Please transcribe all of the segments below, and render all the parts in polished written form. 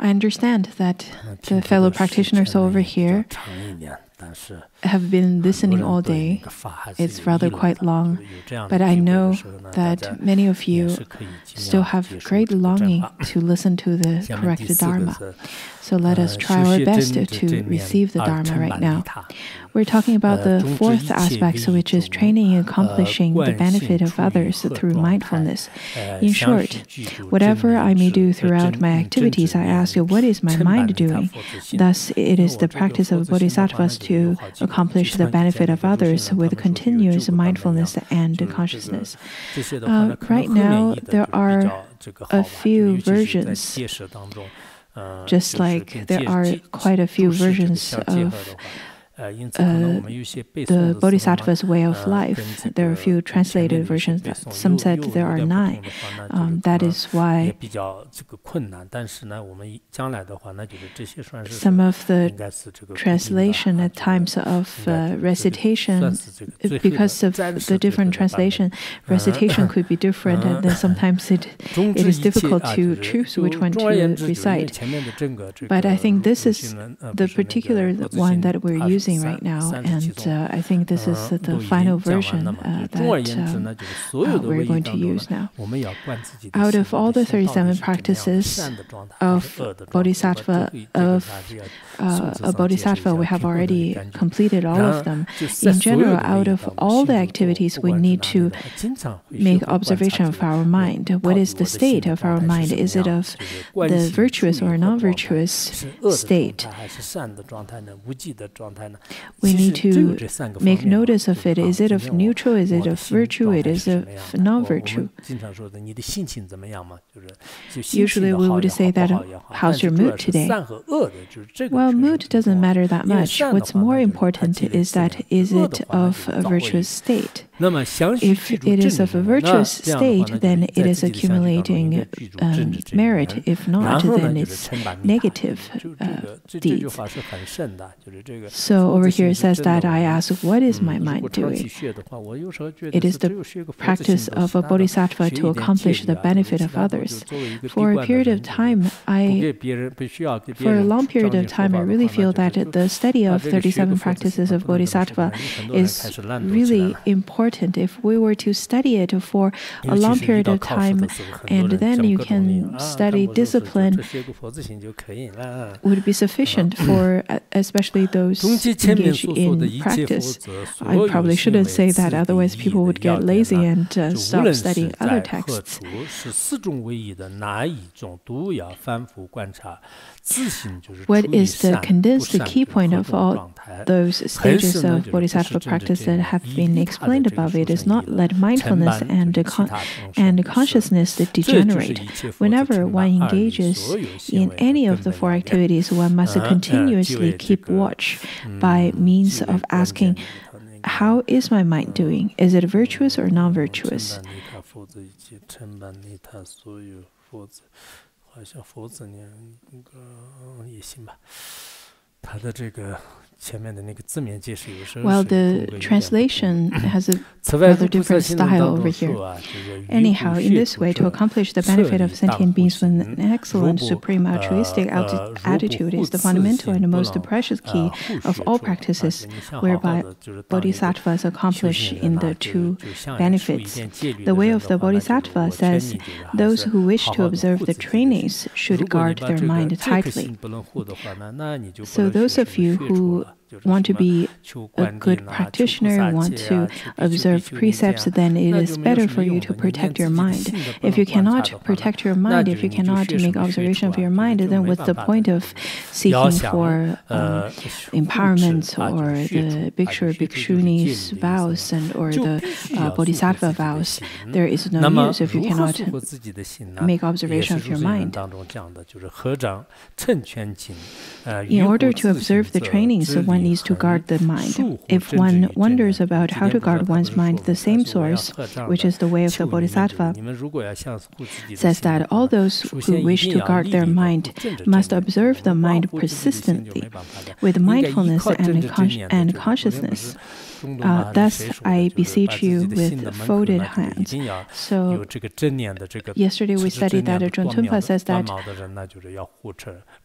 I understand that the fellow practitioners over here have been listening all day. It's rather quite long, but I know that many of you still have great longing to listen to the correct Dharma. So let us try our best to receive the Dharma right now. We're talking about the fourth aspect, which is training and accomplishing the benefit of others through mindfulness. In short, whatever I may do throughout my activities, I ask, what is my mind doing? Thus, it is the practice of bodhisattvas to accomplish the benefit of others with continuous mindfulness and consciousness. Right now, there are a few versions, just like there are quite a few versions of the Bodhisattva's way of life. There are a few translated versions. Some said there are 9. That is why some of the translation at times of recitation, because of the different translation, recitation could be different, and then sometimes it is difficult to choose which one to recite. But I think this is the particular one that we're using right now, and I think this is the final version that we're going to use now. Out of all the 37 practices of Bodhisattva, a Bodhisattva, we have already completed all of them. In general, out of all the activities, we need to make observation of our mind. What is the state of our mind? Is it of the virtuous or non-virtuous state? We need to make notice of it. Is it of neutral? Is it of virtue? It is of non-virtue. Usually we would say that, how's your mood today? Well, mood doesn't matter that much. What's more important is that, is it of a virtuous state? If it is of a virtuous state, then it is accumulating merit. If not, then it's negative deeds. So over here it says that I ask, what is my mind doing? It is the practice of a bodhisattva to accomplish the benefit of others. For a period of time, for a long period of time, I really feel that the study of 37 practices of bodhisattva is really important. If we were to study it for a long period of time, and then you can study discipline, would be sufficient for especially those engaged in practice. I probably shouldn't say that, otherwise people would get lazy and stop studying other texts. What is the condensed key point of all those stages of bodhisattva practice that have been explained above? It is not let mindfulness and consciousness degenerate. Whenever one engages in any of the 4 activities, one must continuously keep watch by means of asking, how is my mind doing? Is it virtuous or non-virtuous? Well, the translation has a rather different style over here. Anyhow, in this way, to accomplish the benefit of sentient beings with an excellent, supreme altruistic attitude is the fundamental and most precious key of all practices, whereby bodhisattvas accomplish in the 2 benefits. The way of the bodhisattva says, those who wish to observe the trainings should guard their mind tightly. So those of you who want to be a good practitioner, want to observe precepts, then it is better for you to protect your mind. If you cannot protect your mind, if you cannot make observation of your mind, then what's the point of seeking for empowerment or the bhikshu or bhikshuni's vows or the bodhisattva vows? There is no use if you cannot make observation of your mind. In order to observe the trainings, one needs to guard the mind. If one wonders about how to guard one's mind, the same source, which is the way of the Bodhisattva, says that all those who wish to guard their mind must observe the mind persistently with mindfulness and consciousness. Thus, I beseech you with folded hands. So, yesterday we studied that Zhong Tunpa says that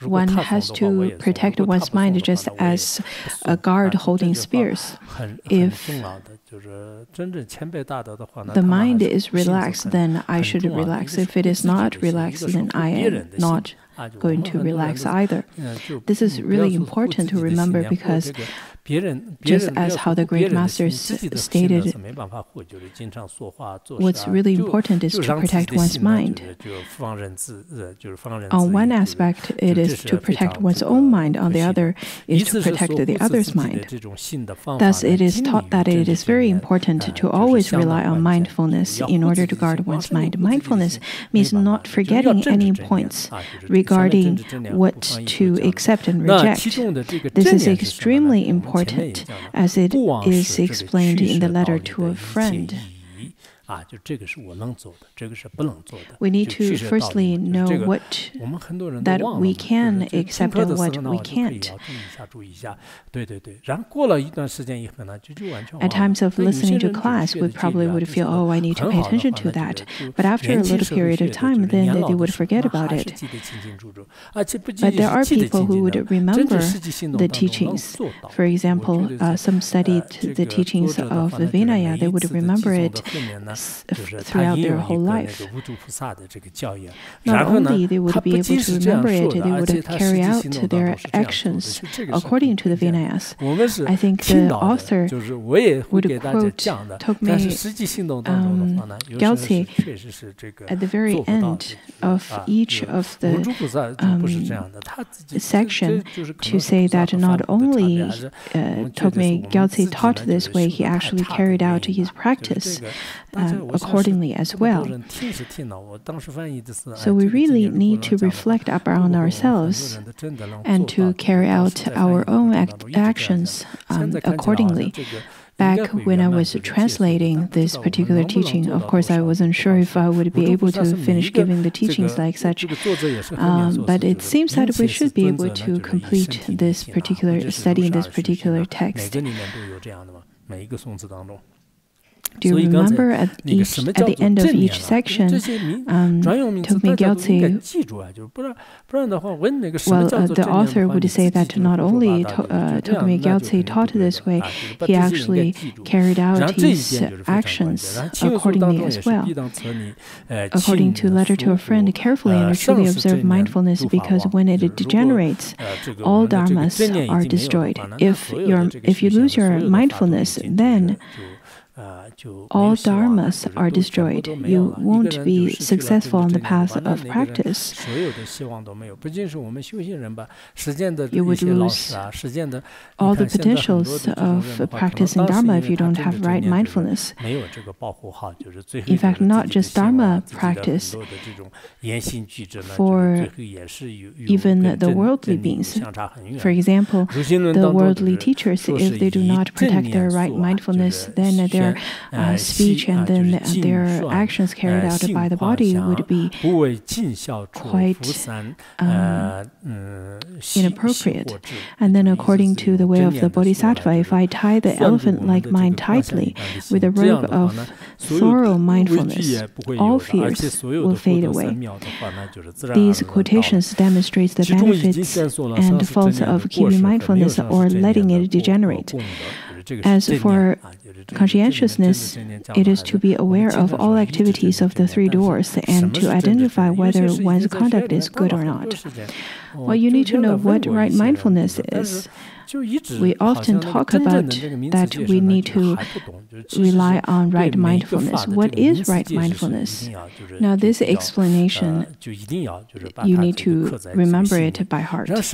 one has to protect one's mind just as a guard holding spears. If the mind is relaxed, then I should relax. If it is not relaxed, then I am not going to relax either. This is really important to remember because just as how the great masters stated, what's really important is to protect one's mind. On one aspect, it is to protect one's own mind. On the other, is to protect the other's mind. Thus, it is taught that it is very important to always rely on mindfulness in order to guard one's mind. Mindfulness means not forgetting any points regarding what to accept and reject. This is extremely important, as it is explained in the letter to a friend. We need to firstly know what that we can accept and what we can't. At times of listening to class, we probably would feel, oh, I need to pay attention to that. But after a little period of time, then they would forget about it. But there are people who would remember the teachings. For example, some studied the teachings of Vinaya. They would remember it throughout their whole life. Not only they would be able to remember it, they would carry out their actions according to the Vinayas. I think the author would quote Tokme Gyaltse at the very end of each of the section to say that not only Tokme Gyaltse taught this way, he actually carried out his practice accordingly as well. So we really need to reflect upon ourselves and to carry out our own actions accordingly. Back when I was translating this particular teaching, of course, I wasn't sure if I would be able to finish giving the teachings like such. But it seems that we should be able to complete this particular study in this particular text. Do you remember at the end of each section, Tokme Gyaltse, the author would say that not only Tokme Gyaltse taught this way, he actually carried out his actions accordingly as well. According to Letter to a Friend, carefully and truly observe mindfulness, because when it degenerates, all dharmas are destroyed. If you lose your mindfulness, then all dharmas are destroyed. You won't be successful on the path of practice. You would lose all the potentials of practicing dharma if you don't have right mindfulness. In fact, not just dharma practice, for even the worldly beings. For example, the worldly teachers, if they do not protect their right mindfulness, then their speech and then their actions carried out by the body would be quite inappropriate. And then according to the way of the Bodhisattva, if I tie the elephant-like mind tightly with a rope of thorough mindfulness, all fears will fade away. These quotations demonstrate the benefits and faults of keeping mindfulness or letting it degenerate. As for conscientiousness, it is to be aware of all activities of the three doors and to identify whether one's conduct is good or not. Well, you need to know what right mindfulness is. We often talk about that we need to rely on right mindfulness. What is right mindfulness? Now, this explanation, you need to remember it by heart. As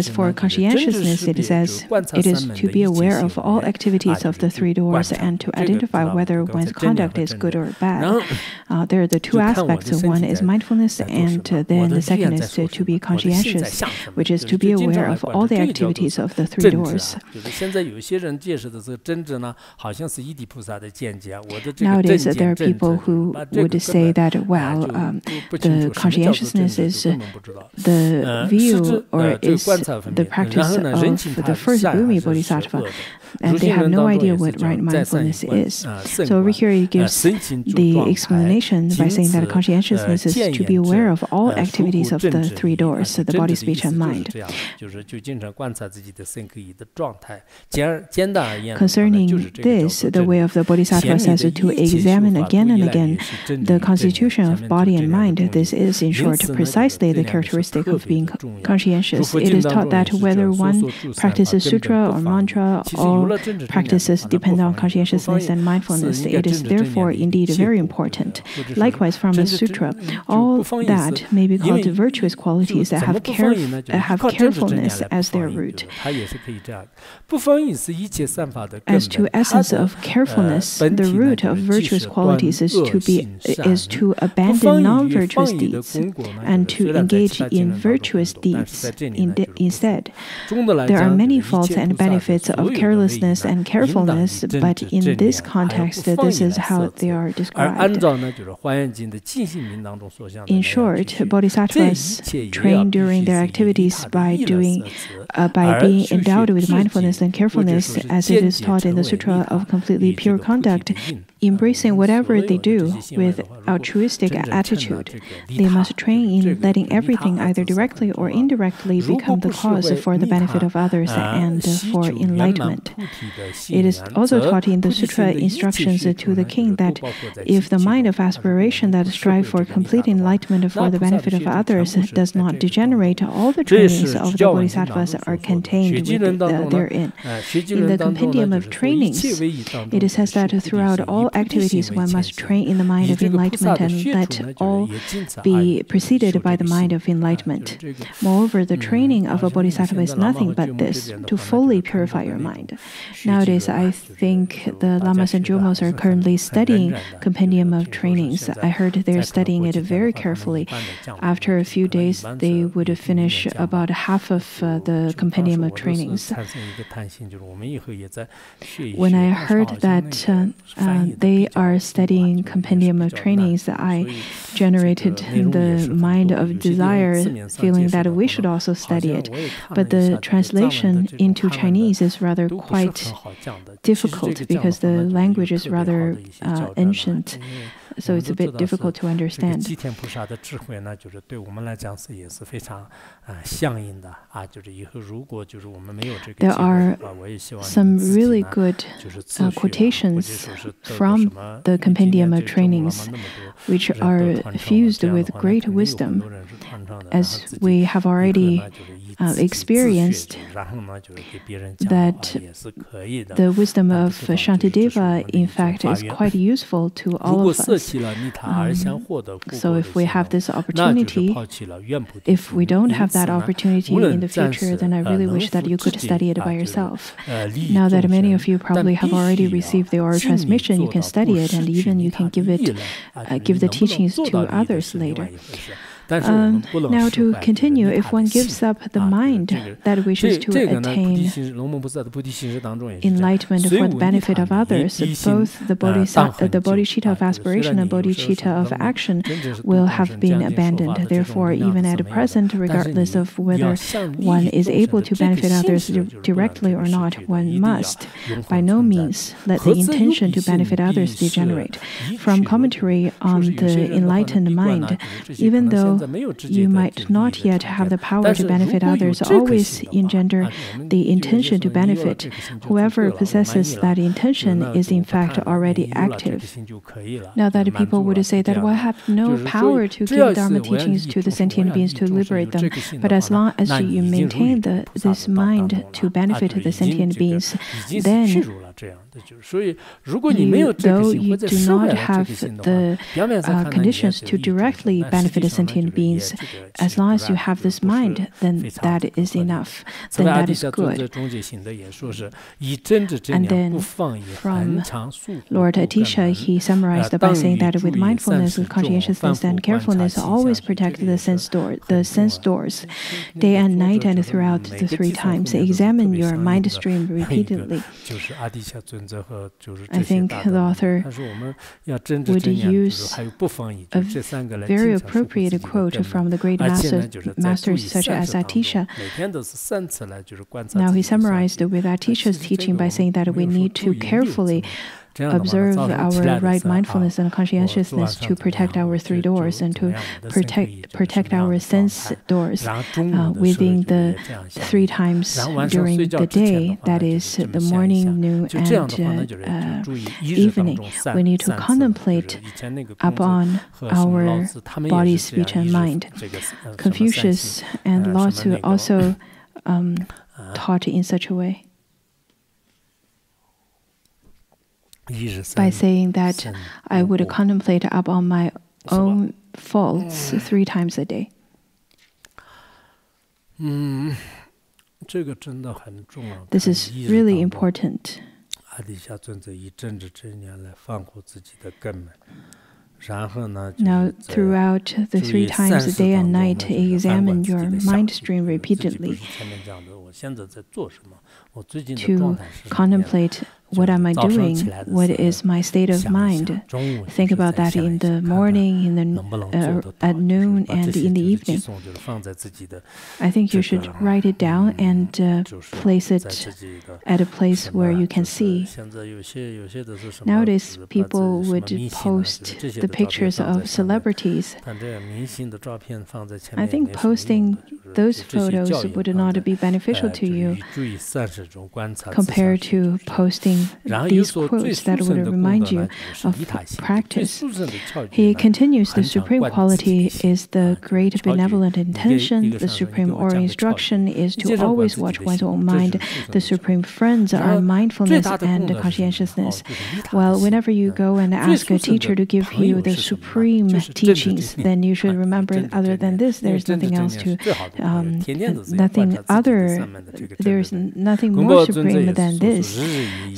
for conscientiousness, it says it is to be aware of all activities of the three doors and to identify whether one's conduct is good or bad. There are the two aspects. One is mindfulness, and then the second is to be conscientious, which is to be aware of all the activities of the three doors. Nowadays, there are people who would say that, well, the conscientiousness is the view or is the practice of the first Bhumi Bodhisattva. and they have no idea what right mindfulness is. So over here it gives the explanation by saying that conscientiousness is to be aware of all activities of the three doors, so the body, speech, and mind. Concerning this, the way of the Bodhisattva says to examine again and again the constitution of body and mind. This is, in short, precisely the characteristic of being conscientious. It is taught that whether one practices sutra or mantra, all practices depend on conscientiousness and mindfulness. It is therefore indeed very important. Likewise, from a sutra, all that may be called virtuous qualities that have carefulness as their root. As to essence of carefulness, the root of virtuous qualities is to abandon non-virtuous deeds and to engage in virtuous deeds instead. There are many faults and benefits of carelessness and carefulness, but in this context, this is how they are described. In short, bodhisattvas train during their activities by being endowed with mindfulness and carefulness, as it is taught in the Sutra of Completely Pure Conduct, embracing whatever they do with altruistic attitude. They must train in letting everything, either directly or indirectly, become the cause for the benefit of others and for enlightenment. It is also taught in the Sutra instructions to the king that if the mind of aspiration that strives for complete enlightenment for the benefit of others does not degenerate, all the trainings of the bodhisattvas are contained therein. In the compendium of trainings, it says that throughout all activities one must train in the mind of enlightenment and let all be preceded by the mind of enlightenment. Moreover, the training of a bodhisattva is nothing but this, to fully purify your mind. Nowadays, I think the lamas and jomos are currently studying compendium of trainings. I heard they're studying it very carefully. After a few days, they would finish about half of the compendium of trainings. When I heard that they are studying compendium of trainings, I generated the mind of desire, feeling that we should also study it. But the translation into Chinese is rather quite difficult because the language is rather ancient. So it's a bit difficult to understand. There are some really good quotations from the compendium of trainings, which are fused with great wisdom, as we have already experienced that the wisdom of Shantideva, in fact, is quite useful to all of us. So if we have this opportunity, if we don't have that opportunity in the future, then I really wish that you could study it by yourself. Now that many of you probably have already received the oral transmission, you can study it, and even you can give the teachings to others later. Now to continue, if one gives up the mind that wishes to attain enlightenment for the benefit of others, both the bodhicitta of aspiration and bodhicitta of action will have been abandoned. Therefore, even at present, regardless of whether one is able to benefit others directly or not, one must, by no means, let the intention to benefit others degenerate. From commentary on the enlightened mind, even though you might not yet have the power to benefit others, always engender the intention to benefit. Whoever possesses that intention is in fact already active. Now that people would say that, well, I have no power to give Dharma teachings to the sentient beings to liberate them, but as long as you maintain this mind to benefit the sentient beings, then though you do not have the conditions to directly benefit the sentient beings, as long as you have this mind, then that is enough. Then that is good. And then from Lord Atisha, he summarized by saying that with mindfulness, with conscientiousness and carefulness, always protect the sense doors, day and night and throughout the 3 times. Examine your mind stream repeatedly. I think the author would use a very appropriate quote from the great masters such as Atisha. Now he summarized with Atisha's teaching by saying that we need to carefully observe our right mindfulness and conscientiousness to protect our three doors and to protect our sense doors within the 3 times during the day, that is the morning, noon, and evening. We need to contemplate upon our body, speech, and mind. Confucius and Lao Tzu also taught in such a way, by saying that I would contemplate upon my own faults 3 times a day. This is really important. Now, throughout the 3 times a day and night, examine your mind stream repeatedly to contemplate, what am I doing? What is my state of mind? Think about that in the morning, at noon, and in the evening. I think you should write it down and place it at a place where you can see. Nowadays, people would post the pictures of celebrities. I think posting those photos would not be beneficial to you compared to posting these quotes that would remind you of practice. He continues, the supreme quality is the great benevolent intention. The supreme oral instruction is to always watch one's own mind. The supreme friends are mindfulness and conscientiousness. Well, whenever you go and ask a teacher to give you the supreme teachings, then you should remember, other than this, there's nothing else to, there's nothing more supreme than this.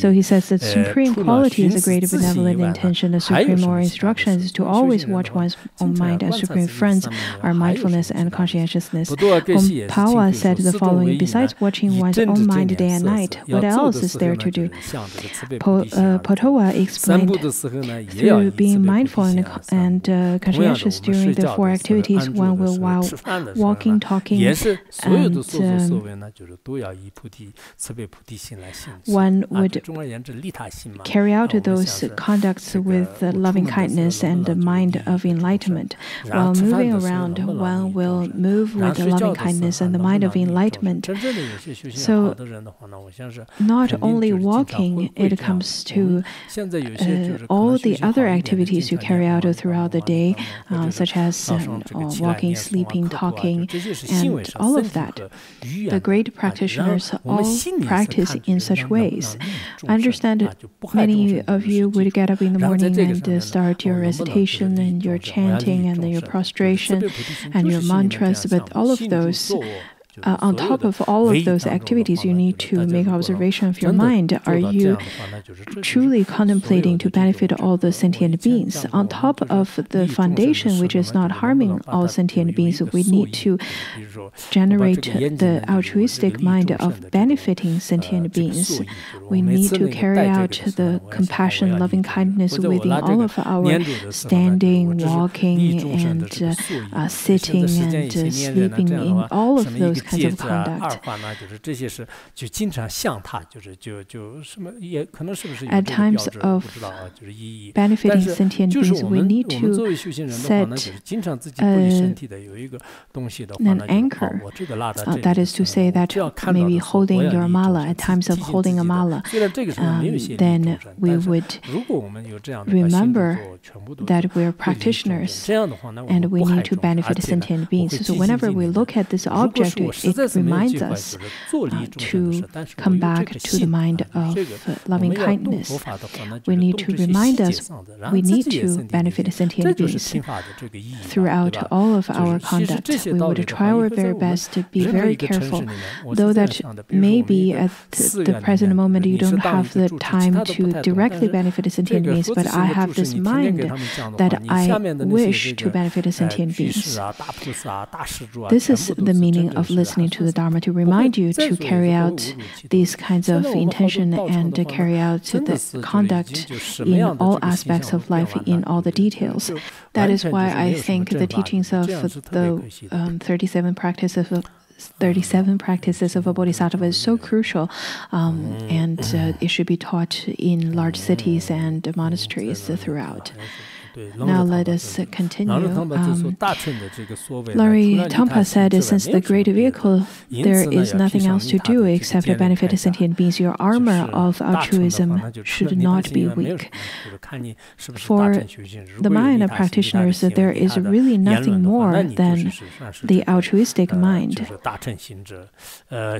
So he says that supreme quality is a great benevolent intention. The supreme moral instruction is to always watch one's own mind, and supreme friends are mindfulness and conscientiousness. Pawa said the following: besides watching one's own mind day and night, what else is there to do? Potowa explained, through being mindful and conscientious during the 4 activities, one will, while walking, talking, and one would carry out those conducts with loving kindness and the mind of enlightenment. While moving around, one will move with loving kindness and the mind of enlightenment. So, not only walking, it comes to all the other activities you carry out throughout the day, such as walking, sleeping, talking, and all of that. The great practitioners all practice in such ways. I understand many of you would get up in the morning and start your recitation and your chanting and your prostration and your mantras, but all of those, on top of all of those activities, you need to make observation of your mind. Are you truly contemplating to benefit all the sentient beings? On top of the foundation, which is not harming all sentient beings, we need to generate the altruistic mind of benefiting sentient beings. We need to carry out the compassion, loving kindness within all of our standing, walking, and sitting and sleeping, in all of those kinds of conduct. At times of benefiting sentient beings, we need to set an anchor. That is to say that maybe holding your mala, at times of holding a mala, then we would remember that we're practitioners and we need to benefit sentient beings. So whenever we look at this object, it reminds us to come back to the mind of loving kindness. We need to remind us we need to benefit sentient beings throughout all of our conduct. We would try our very best to be very careful, though that maybe at the present moment you don't have the time to directly benefit sentient beings, but I have this mind that I wish to benefit sentient beings. This is the meaning of listening listening to the Dharma to remind you to carry out these kinds of intention and to carry out the conduct in all aspects of life, in all the details. That is why I think the teachings of the 37 practices of a Bodhisattva is so crucial, and it should be taught in large cities and monasteries throughout. Now let us continue. Larry Tampa said, since the great vehicle, there is nothing else to do except to benefit sentient beings. Your armor of altruism should not be weak. For the Mahayana practitioners, there is really nothing more than the altruistic mind,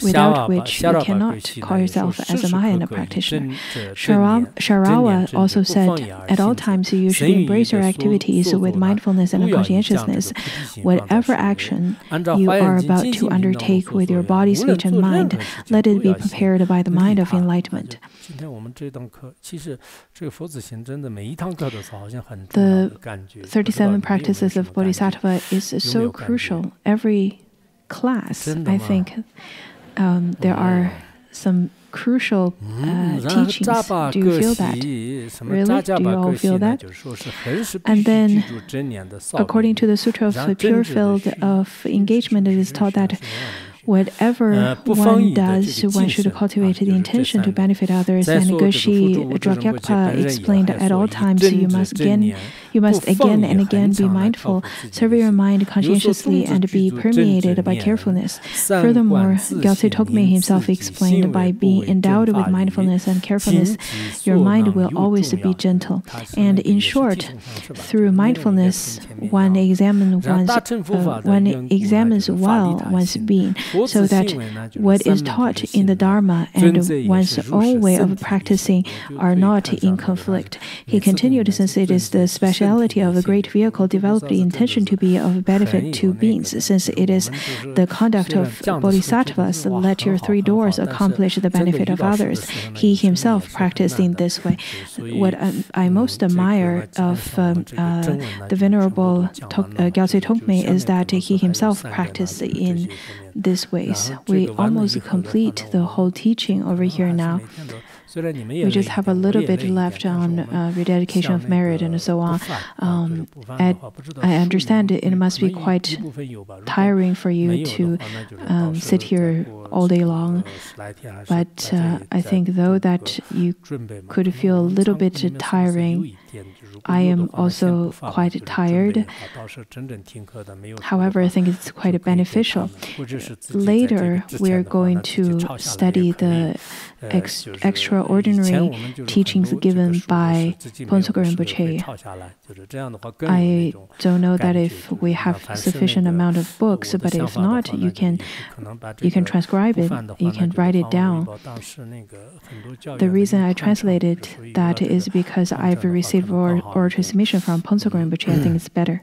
without which you cannot call yourself as a Mahayana practitioner. Sharawa also said, at all times you should embrace your activities with mindfulness and conscientiousness. Whatever action you are about to undertake with your body, speech, and mind, let it be prepared by the mind of enlightenment. The 37 practices of Bodhisattva is so crucial. Every class, I think, there are some crucial teachings. Do you feel that? Really? Do you all feel that? And then, according to the Sutra of the Pure Field of Engagement, it is taught that whatever one does, one should cultivate the intention to benefit others. And Geshe Dragyakpa explained, at all times you must again and again be mindful, serve your mind conscientiously, and be permeated by carefulness. Furthermore, Gyaltse Tokme himself explained, by being endowed with mindfulness and carefulness, your mind will always be gentle. And in short, through mindfulness, one examines well one's being, so that what is taught in the Dharma and one's own way of practicing are not in conflict. He continued, since it is the speciality of the great vehicle, develop the intention to be of benefit to beings. Since it is the conduct of bodhisattvas, let your three doors accomplish the benefit of others. He himself practiced in this way. What I most admire of the Venerable Gyaltse Tokme is that he himself practiced in these ways. We almost complete the whole teaching over here now. We just have a little bit left on rededication of merit and so on. I understand it must be quite tiring for you to sit here all day long, but I think though that you could feel a little bit tiring, I am also quite tired. However, I think it's quite beneficial. Later, we are going to study the extraordinary teachings given by Ponsokul Rinpoche. I don't know that if we have sufficient amount of books, but if not, you can transcribe it, you can write it down. The reason I translated that is because I've received oral transmission from Ponsokul Rinpoche. I think it's better.